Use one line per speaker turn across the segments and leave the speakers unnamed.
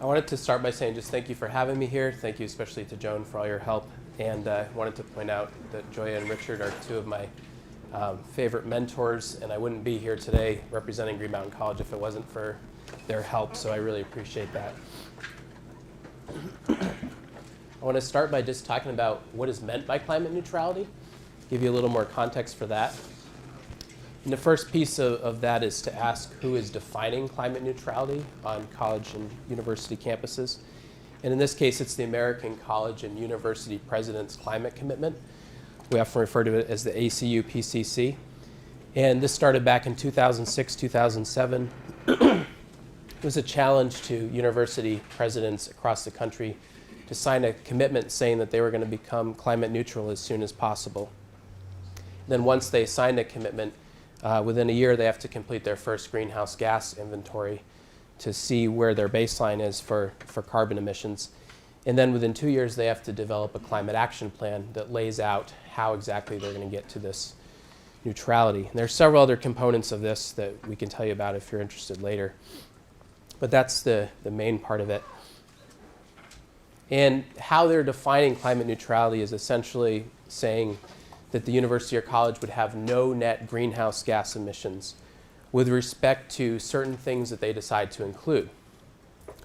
I wanted to start by saying just thank you for having me here. Thank you especially to Joan for all your help. And I wanted to point out that Joya and Richard are two of my favorite mentors, and I wouldn't be here today representing Green Mountain College if it wasn't for their help, so I really appreciate that. I want to start by just talking about what is meant by climate neutrality, give you a little more context for that. And the first piece of that is to ask who is defining climate neutrality on college and university campuses. And in this case, it's the American College and University President's Climate Commitment. We often refer to it as the ACU-PCC. And this started back in 2006, 2007. It was a challenge to university presidents across the country to sign a commitment saying that they were going to become climate neutral as soon as possible. Then once they signed a commitment, within a year they have to complete their first greenhouse gas inventory to see where their baseline is for carbon emissions. And then within 2 years they have to develop a climate action plan that lays out how exactly they're going to get to this neutrality. And there are several other components of this that we can tell you about if you're interested later. But that's the main part of it. And how they're defining climate neutrality is essentially saying that the university or college would have no net greenhouse gas emissions with respect to certain things that they decide to include.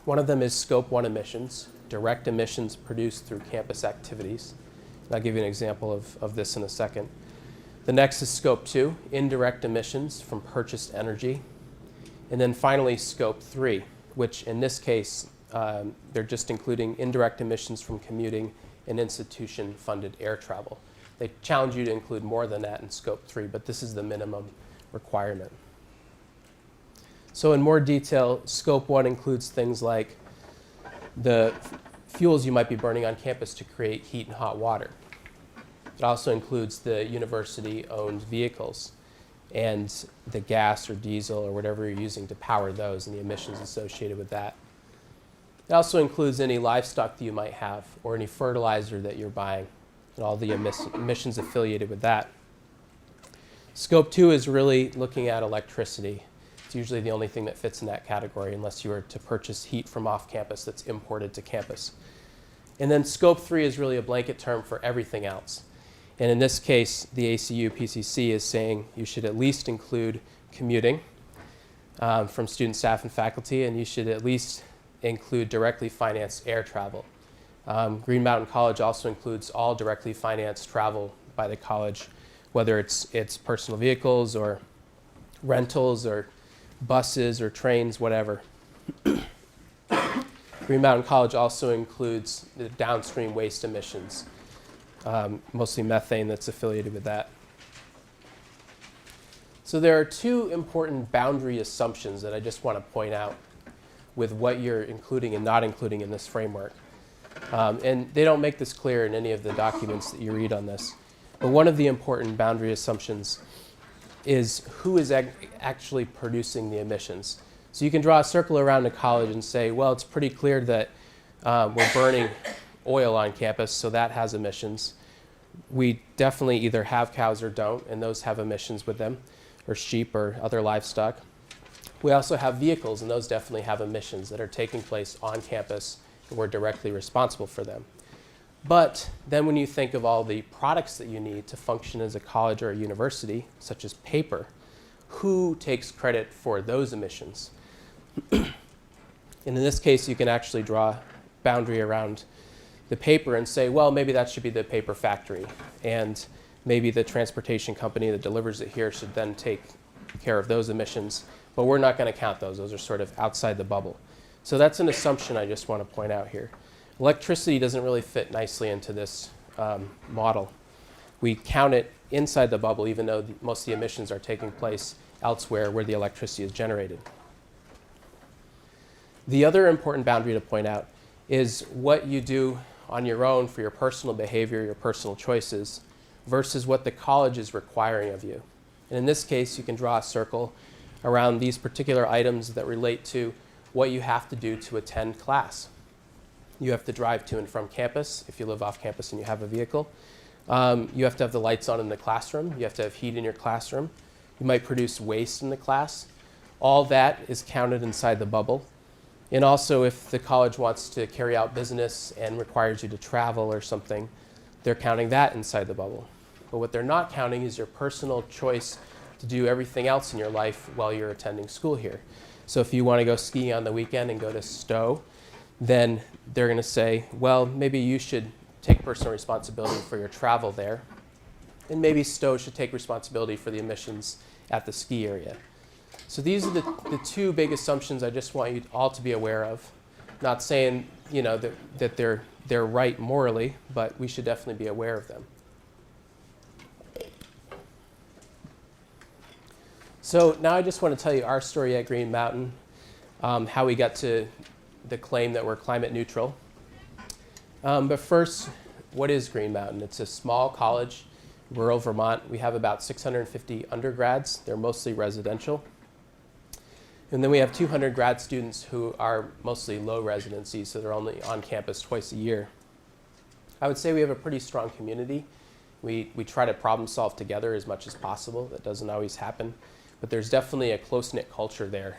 One of them is Scope 1 emissions, direct emissions produced through campus activities. And I'll give you an example of this in a second. The next is Scope 2, indirect emissions from purchased energy. And then finally, Scope 3, which in this case, they're just including indirect emissions from commuting and institution-funded air travel. They challenge you to include more than that in Scope 3, but this is the minimum requirement. So in more detail, Scope 1 includes things like the fuels you might be burning on campus to create heat and hot water. It also includes the university-owned vehicles and the gas or diesel or whatever you're using to power those and the emissions associated with that. It also includes any livestock that you might have or any fertilizer that you're buying and all the emissions affiliated with that. Scope 2 is really looking at electricity. It's usually the only thing that fits in that category unless you were to purchase heat from off campus that's imported to campus. And then Scope 3 is really a blanket term for everything else. And in this case, the ACU-PCC is saying you should at least include commuting from student, staff, and faculty, and you should at least include directly financed air travel. Green Mountain College also includes all directly financed travel by the college, whether it's personal vehicles or rentals or buses or trains, whatever. Green Mountain College also includes the downstream waste emissions, mostly methane that's affiliated with that. So there are two important boundary assumptions that I just want to point out with what you're including and not including in this framework. And they don't make this clear in any of the documents that you read on this. But one of the important boundary assumptions is who is actually producing the emissions. So you can draw a circle around a college and say, well, it's pretty clear that we're burning oil on campus, so that has emissions. We definitely either have cows or don't, and those have emissions with them, or sheep or other livestock. We also have vehicles, and those definitely have emissions that are taking place on campus, and we're directly responsible for them. But then when you think of all the products that you need to function as a college or a university, such as paper, who takes credit for those emissions? And in this case, you can actually draw a boundary around the paper and say, well, maybe that should be the paper factory, and maybe the transportation company that delivers it here should then take care of those emissions, but we're not going to count those. Those are sort of outside the bubble. So that's an assumption I just want to point out here. Electricity doesn't really fit nicely into this model. We count it inside the bubble, even though most of the emissions are taking place elsewhere where the electricity is generated. The other important boundary to point out is what you do on your own for your personal behavior, your personal choices, versus what the college is requiring of you. And in this case, you can draw a circle around these particular items that relate to what you have to do to attend class. You have to drive to and from campus if you live off campus and you have a vehicle. You have to have the lights on in the classroom. You have to have heat in your classroom. You might produce waste in the class. All that is counted inside the bubble. And also, if the college wants to carry out business and requires you to travel or something, they're counting that inside the bubble. But what they're not counting is your personal choice to do everything else in your life while you're attending school here. So if you want to go skiing on the weekend and go to Stowe, then they're going to say, well, maybe you should take personal responsibility for your travel there. And maybe Stowe should take responsibility for the emissions at the ski area. So these are the two big assumptions I just want you all to be aware of. Not saying, that they're right morally, but we should definitely be aware of them. So now I just want to tell you our story at Green Mountain, how we got to the claim that we're climate neutral. But first, what is Green Mountain? It's a small college, rural Vermont. We have about 650 undergrads. They're mostly residential. And then we have 200 grad students who are mostly low residency, so they're only on campus twice a year. I would say we have a pretty strong community. We try to problem solve together as much as possible. That doesn't always happen, but there's definitely a close-knit culture there.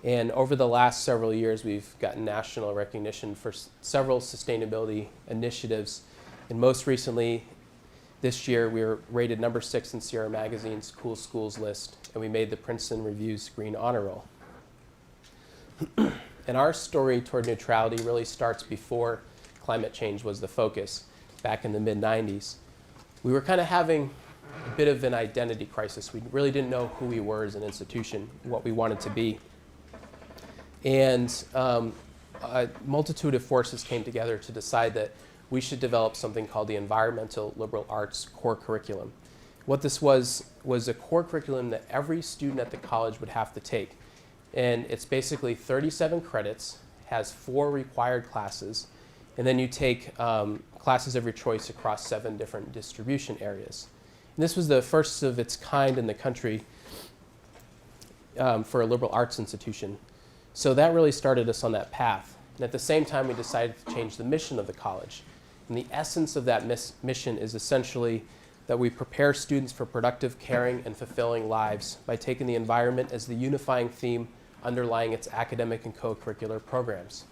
And over the last several years, we've gotten national recognition for several sustainability initiatives. And most recently, this year, we were rated number 6 in Sierra Magazine's Cool Schools list, and we made the Princeton Review's Green Honor Roll. And our story toward neutrality really starts before climate change was the focus, back in the mid-90s. We were kind of having a bit of an identity crisis. We really didn't know who we were as an institution, what we wanted to be. And a multitude of forces came together to decide that we should develop something called the Environmental Liberal Arts Core Curriculum. What this was a core curriculum that every student at the college would have to take. And it's basically 37 credits, has 4 required classes, and then you take classes of your choice across 7 different distribution areas. And this was the first of its kind in the country for a liberal arts institution. So that really started us on that path. And at the same time, we decided to change the mission of the college. And the essence of that mission is essentially that we prepare students for productive, caring, and fulfilling lives by taking the environment as the unifying theme underlying its academic and co-curricular programs.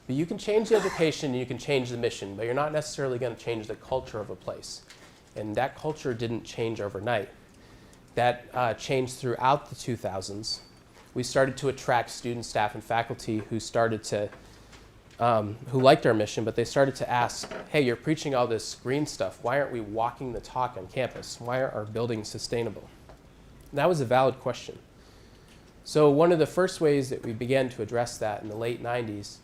But you can change the education and you can change the mission, but you're not necessarily going to change the culture of a place. And that culture didn't change overnight. That changed throughout the 2000s. We started to attract students, staff, and faculty who started to who liked our mission, but they started to ask, hey, you're preaching all this green stuff. Why aren't we walking the talk on campus? Why aren't our buildings sustainable? And that was a valid question. So one of the first ways that we began to address that in the late 90s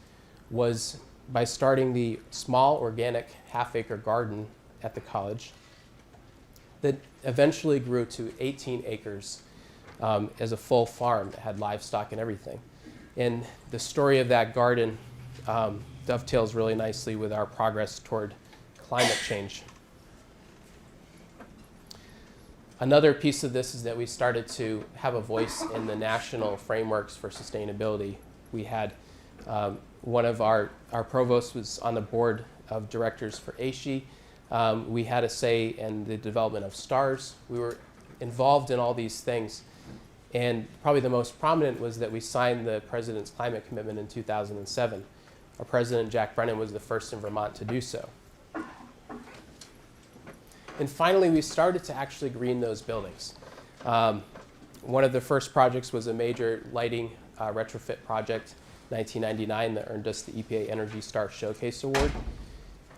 was by starting the small organic half-acre garden at the college that eventually grew to 18 acres as a full farm that had livestock and everything. And the story of that garden dovetails really nicely with our progress toward climate change. Another piece of this is that we started to have a voice in the national frameworks for sustainability. We had one of our provosts was on the board of directors for ASHE. We had a say in the development of STARS. We were involved in all these things. And probably the most prominent was that we signed the President's Climate Commitment in 2007. Our president, Jack Brennan, was the first in Vermont to do so. And finally, we started to actually green those buildings. One of the first projects was a major lighting retrofit project, 1999, that earned us the EPA Energy Star Showcase Award.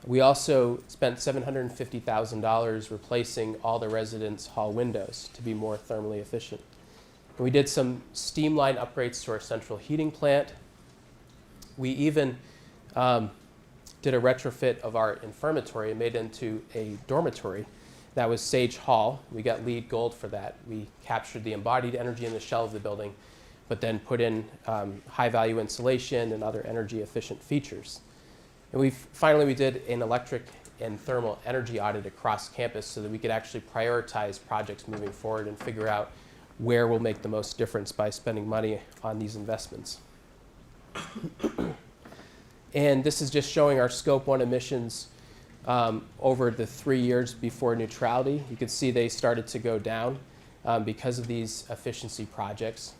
We also spent $750,000 replacing all the residence hall windows to be more thermally efficient. And we did some steam line upgrades to our central heating plant. We even did a retrofit of our infirmatory and made it into a dormitory. That was Sage Hall. We got LEED Gold for that. We captured the embodied energy in the shell of the building, but then put in high-value insulation and other energy-efficient features. And finally, we did an electric and thermal energy audit across campus so that we could actually prioritize projects moving forward and figure out where we'll make the most difference by spending money on these investments. And this is just showing our Scope 1 emissions over the 3 years before neutrality. You can see they started to go down because of these efficiency projects.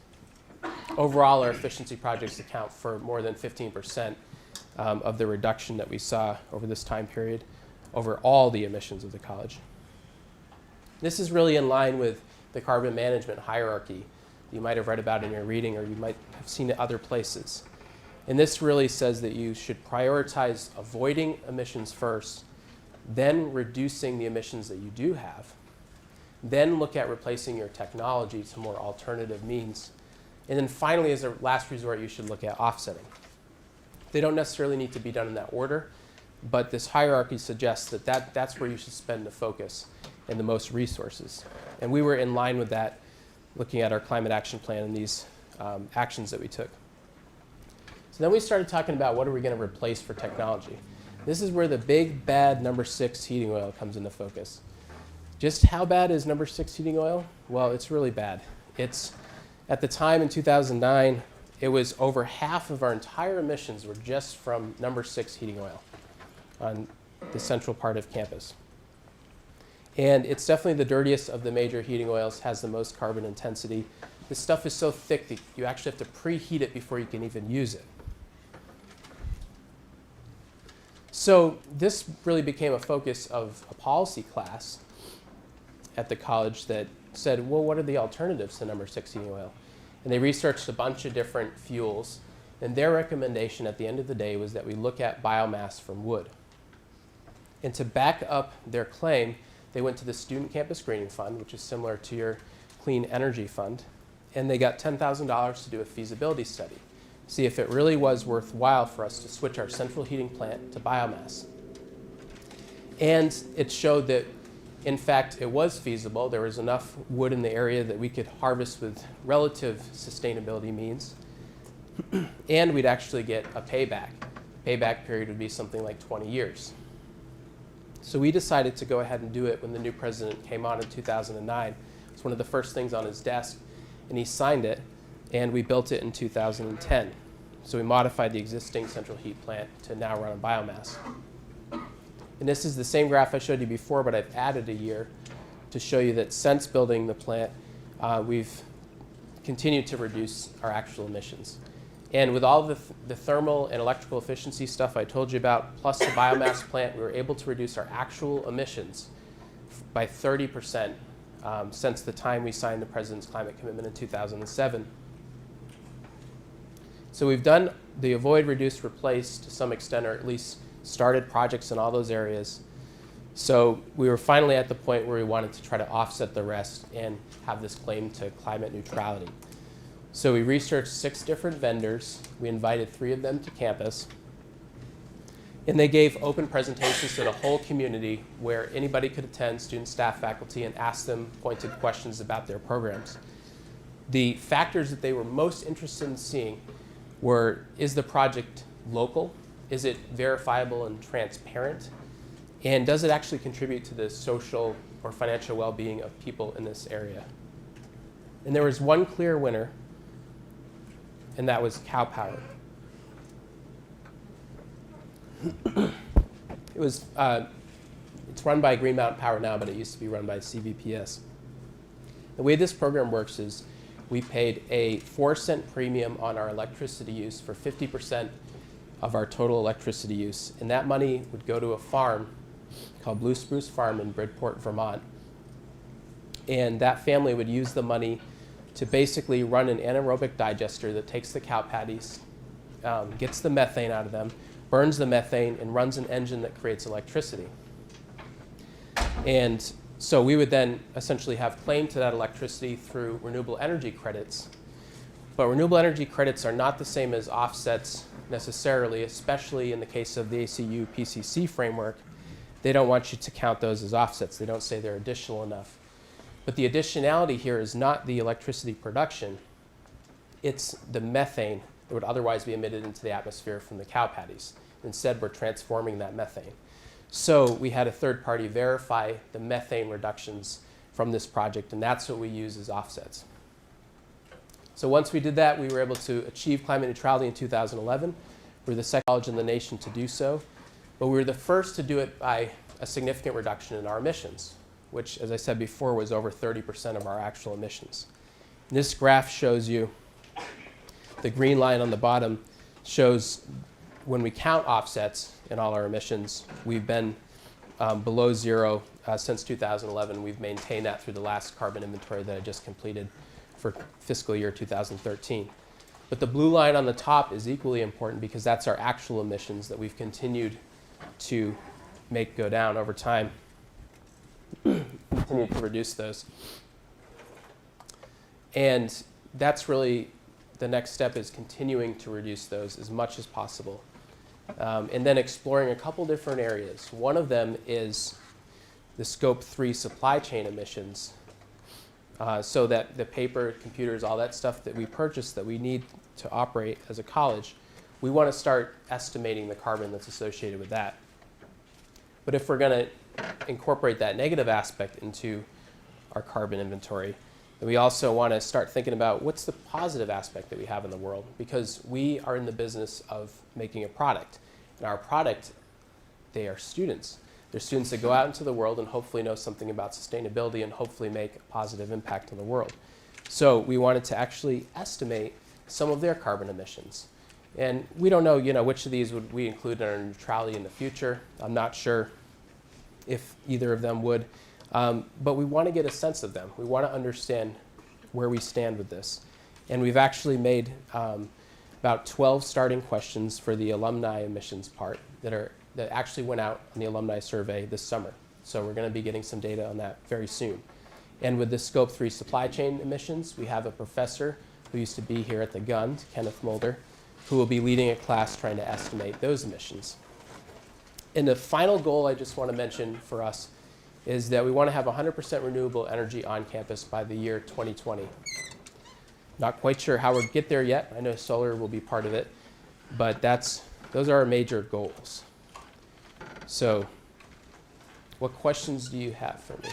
overall, our efficiency projects account for more than 15% of the reduction that we saw over this time period over all the emissions of the college. This is really in line with the carbon management hierarchy you might have read about in your reading, or you might have seen it other places. And this really says that you should prioritize avoiding emissions first, then reducing the emissions that you do have, then look at replacing your technology to more alternative means, and then finally, as a last resort, you should look at offsetting. They don't necessarily need to be done in that order, but this hierarchy suggests that, that's where you should spend the focus and the most resources. And we were in line with that, looking at our climate action plan and these actions that we took. So then we started talking about what are we going to replace for technology. This is where the big, bad number 6 heating oil comes into focus. Just how bad is number 6 heating oil? Well, it's really bad. It's, at the time in 2009, it was over half of our entire emissions were just from number 6 heating oil on the central part of campus. And it's definitely the dirtiest of the major heating oils, has the most carbon intensity. This stuff is so thick that you actually have to preheat it before you can even use it. So this really became a focus of a policy class at the college that said, well, what are the alternatives to number 6 heating oil? And they researched a bunch of different fuels, and their recommendation at the end of the day was that we look at biomass from wood. And to back up their claim, they went to the Student Campus Greening Fund, which is similar to your Clean Energy Fund, and they got $10,000 to do a feasibility study, see if it really was worthwhile for us to switch our central heating plant to biomass. And it showed that, in fact, it was feasible. There was enough wood in the area that we could harvest with relative sustainability means, and we'd actually get a payback. Payback period would be something like 20 years. So we decided to go ahead and do it when the new president came on in 2009. It was one of the first things on his desk, and he signed it, and we built it in 2010. So we modified the existing central heat plant to now run on biomass. And this is the same graph I showed you before, but I've added a year to show you that since building the plant, we've continued to reduce our actual emissions. And with all the thermal and electrical efficiency stuff I told you about, plus the biomass plant, we were able to reduce our actual emissions by 30% since the time we signed the President's Climate Commitment in 2007. So we've done the avoid, reduce, replace to some extent, or at least started projects in all those areas. So we were finally at the point where we wanted to try to offset the rest and have this claim to climate neutrality. So we researched 6 different vendors. We invited 3 of them to campus. And they gave open presentations to the whole community where anybody could attend, students, staff, faculty, and ask them pointed questions about their programs. The factors that they were most interested in seeing were, is the project local? Is it verifiable and transparent? And does it actually contribute to the social or financial well-being of people in this area? And there was one clear winner, and that was cow power. It's run by Green Mountain Power now, but it used to be run by CVPS. The way this program works is we paid a 4-cent premium on our electricity use for 50% of our total electricity use, and that money would go to a farm called Blue Spruce Farm in Bridport, Vermont. And that family would use the money to basically run an anaerobic digester that takes the cow patties, gets the methane out of them, burns the methane, and runs an engine that creates electricity. And so we would then essentially have claim to that electricity through renewable energy credits. But renewable energy credits are not the same as offsets necessarily, especially in the case of the ACU PCC framework. They don't want you to count those as offsets. They don't say they're additional enough. But the additionality here is not the electricity production. It's the methane that would otherwise be emitted into the atmosphere from the cow patties. Instead, we're transforming that methane. So we had a third party verify the methane reductions from this project, and that's what we use as offsets. So once we did that, we were able to achieve climate neutrality in 2011. We were the second college in the nation to do so, but we were the first to do it by a significant reduction in our emissions, which, as I said before, was over 30% of our actual emissions. And this graph shows you The green line on the bottom shows when we count offsets in all our emissions, we've been below zero since 2011. We've maintained that through the last carbon inventory that I just completed for fiscal year 2013. But the blue line on the top is equally important because that's our actual emissions that we've continued to make go down over time, continue to reduce those. And that's really the next step, is continuing to reduce those as much as possible. And then exploring a couple different areas. One of them is the Scope 3 supply chain emissions, so that the paper, computers, all that stuff that we purchase that we need to operate as a college, we want to start estimating the carbon that's associated with that. But if we're going to incorporate that negative aspect into our carbon inventory, then we also want to start thinking about what's the positive aspect that we have in the world, because we are in the business of making a product. And our product, they are students. They're students that go out into the world and hopefully know something about sustainability and hopefully make a positive impact on the world. So we wanted to actually estimate some of their carbon emissions. And we don't know, which of these would we include in our neutrality in the future. I'm not sure if either of them would. But we want to get a sense of them. We want to understand where we stand with this. And we've actually made about 12 starting questions for the alumni emissions part that actually went out in the alumni survey this summer. So we're going to be getting some data on that very soon. And with the Scope 3 supply chain emissions, we have a professor who used to be here at the GUND, Kenneth Mulder, who will be leading a class trying to estimate those emissions. And the final goal I just want to mention for us is that we want to have 100% renewable energy on campus by the year 2020. Not quite sure how we'll get there yet. I know solar will be part of it, but those are our major goals. So, what questions do you have for me?